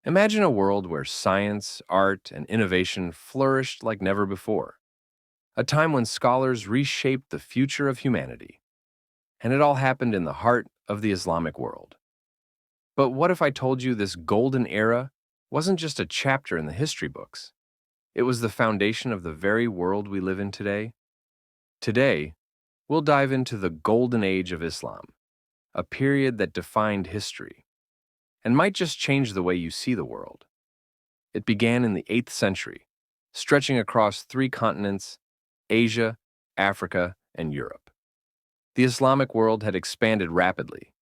Imagine a world where science, art, and innovation flourished like never before, a time when scholars reshaped the future of humanity. And it all happened in the heart of the Islamic world. But what if I told you this golden era wasn't just a chapter in the history books? It was the foundation of the very world we live in today? Today, we'll dive into the golden age of Islam, a period that defined history and might just change the way you see the world. It began in the 8th century, stretching across three continents: Asia, Africa, and Europe. The Islamic world had expanded rapidly,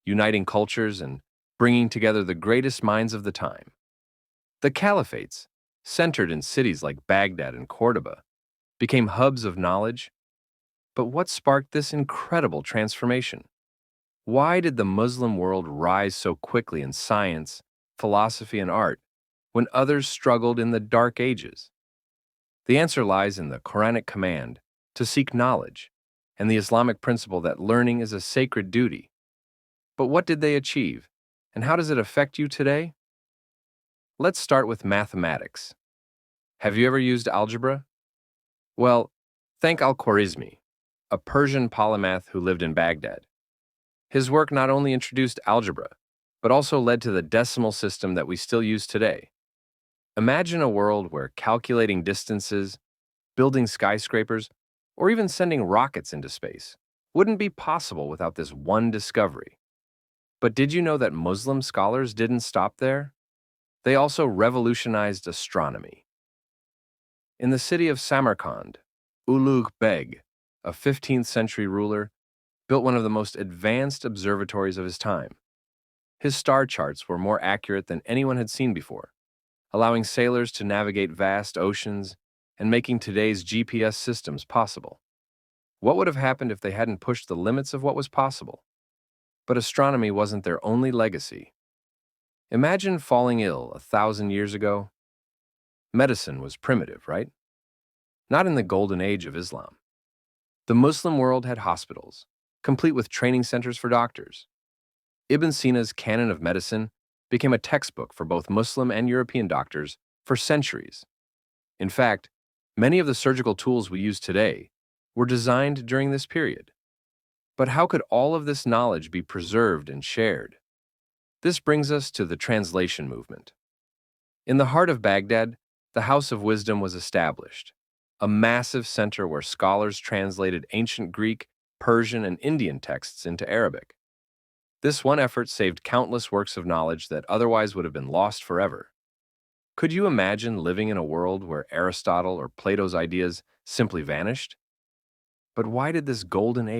uniting cultures and bringing together the greatest minds of the time. The caliphates, centered in cities like Baghdad and Cordoba, became hubs of knowledge. But what sparked this incredible transformation? Why did the Muslim world rise so quickly in science, philosophy, and art when others struggled in the Dark Ages? The answer lies in the Quranic command to seek knowledge and the Islamic principle that learning is a sacred duty. But what did they achieve, and how does it affect you today? Let's start with mathematics. Have you ever used algebra? Well, thank Al-Khwarizmi, a Persian polymath who lived in Baghdad. His work not only introduced algebra, but also led to the decimal system that we still use today. Imagine a world where calculating distances, building skyscrapers, or even sending rockets into space wouldn't be possible without this one discovery. But did you know that Muslim scholars didn't stop there? They also revolutionized astronomy. In the city of Samarkand, Ulugh Beg, a 15th century ruler, built one of the most advanced observatories of his time. His star charts were more accurate than anyone had seen before, allowing sailors to navigate vast oceans and making today's GPS systems possible. What would have happened if they hadn't pushed the limits of what was possible? But astronomy wasn't their only legacy. Imagine falling ill 1,000 years ago. Medicine was primitive, right? Not in the golden age of Islam. The Muslim world had hospitals, complete with training centers for doctors. Ibn Sina's Canon of Medicine became a textbook for both Muslim and European doctors for centuries. In fact, many of the surgical tools we use today were designed during this period. But how could all of this knowledge be preserved and shared? This brings us to the translation movement. In the heart of Baghdad, the House of Wisdom was established, a massive center where scholars translated ancient Greek, Persian, and Indian texts into Arabic. This one effort saved countless works of knowledge that otherwise would have been lost forever. Could you imagine living in a world where Aristotle or Plato's ideas simply vanished? But why did this golden age